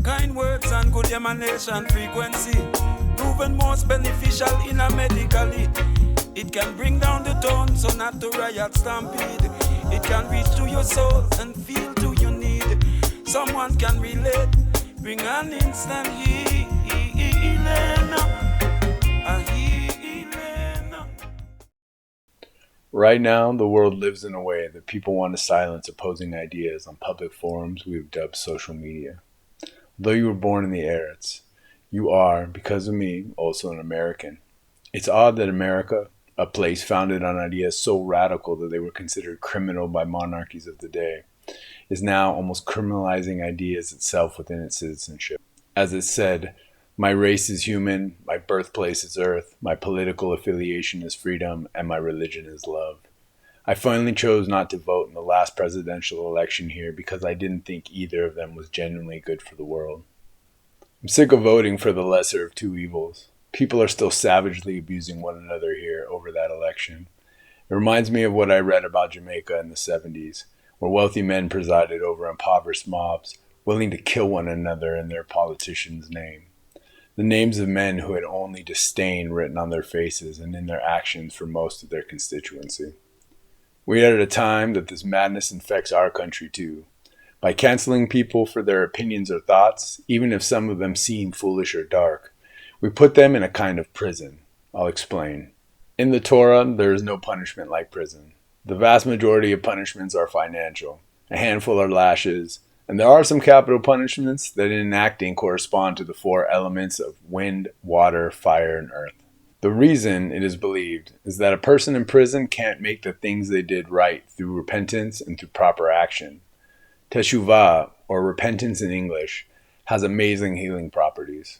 Kind words and good emanation frequency, proven most beneficial in a medically. It can bring down the tone, so not to riot stampede. It can reach to your soul and feel to your need. Someone can relate, bring an instant healing. A healing. Right now, the world lives in a way that people want to silence opposing ideas on public forums we've dubbed social media. Though you were born in the Eretz, you are, because of me, also an American. It's odd that America, a place founded on ideas so radical that they were considered criminal by monarchies of the day, is now almost criminalizing ideas itself within its citizenship. As it said, my race is human, my birthplace is earth, my political affiliation is freedom, and my religion is love. I finally chose not to vote in the last presidential election here because I didn't think either of them was genuinely good for the world. I'm sick of voting for the lesser of two evils. People are still savagely abusing one another here over that election. It reminds me of what I read about Jamaica in the 70s, where wealthy men presided over impoverished mobs, willing to kill one another in their politician's name. The names of men who had only disdain written on their faces and in their actions for most of their constituency. We are at a time that this madness infects our country too. By canceling people for their opinions or thoughts, even if some of them seem foolish or dark, we put them in a kind of prison. I'll explain. In the Torah, there is no punishment like prison. The vast majority of punishments are financial. A handful are lashes, and there are some capital punishments that in enacting correspond to the four elements of wind, water, fire, and earth. The reason, it is believed, is that a person in prison can't make the things they did right through repentance and through proper action. Teshuvah, or repentance in English, has amazing healing properties.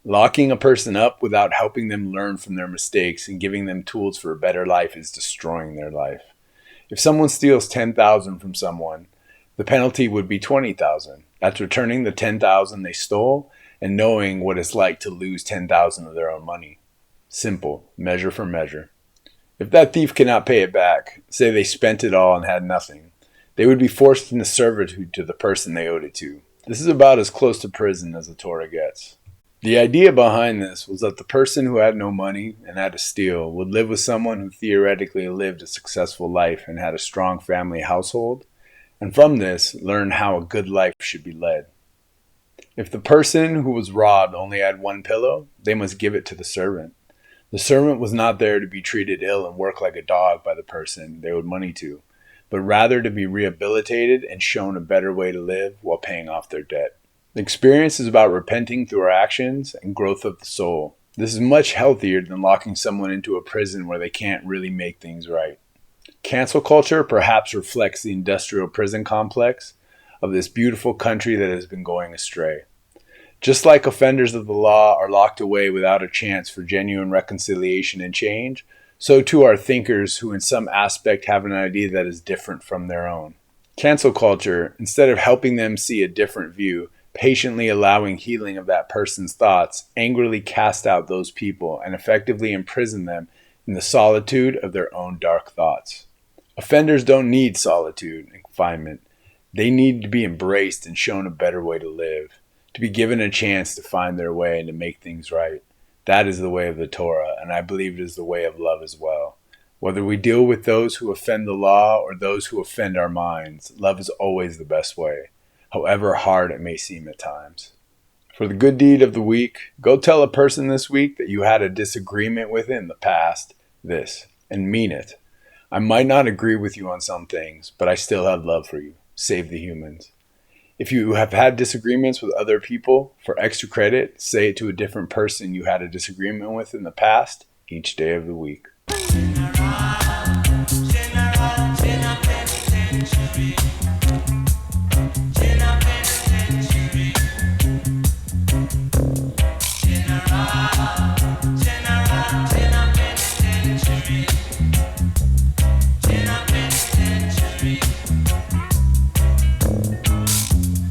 Locking a person up without helping them learn from their mistakes and giving them tools for a better life is destroying their life. If someone steals $10,000 from someone, the penalty would be $20,000. That's returning the $10,000 they stole and knowing what it's like to lose $10,000 of their own money. Simple, measure for measure. If that thief cannot pay it back, say they spent it all and had nothing, they would be forced into servitude to the person they owed it to. This is about as close to prison as the Torah gets. The idea behind this was that the person who had no money and had to steal would live with someone who theoretically lived a successful life and had a strong family household, and from this, learn how a good life should be led. If the person who was robbed only had one pillow, they must give it to the servant. The servant was not there to be treated ill and work like a dog by the person they owed money to, but rather to be rehabilitated and shown a better way to live while paying off their debt. The experience is about repenting through our actions and growth of the soul. This is much healthier than locking someone into a prison where they can't really make things right. Cancel culture perhaps reflects the industrial prison complex of this beautiful country that has been going astray. Just like offenders of the law are locked away without a chance for genuine reconciliation and change, so too are thinkers who in some aspect have an idea that is different from their own. Cancel culture, instead of helping them see a different view, patiently allowing healing of that person's thoughts, angrily cast out those people and effectively imprison them in the solitude of their own dark thoughts. Offenders don't need solitude and confinement. They need to be embraced and shown a better way to live, to be given a chance to find their way and to make things right. That is the way of the Torah, and I believe it is the way of love as well. Whether we deal with those who offend the law or those who offend our minds, love is always the best way, however hard it may seem at times. For the good deed of the week, go tell a person this week that you had a disagreement with in the past, this, and mean it. I might not agree with you on some things, but I still have love for you. Save the humans. If you have had disagreements with other people, for extra credit, say it to a different person you had a disagreement with in the past, each day of the week. General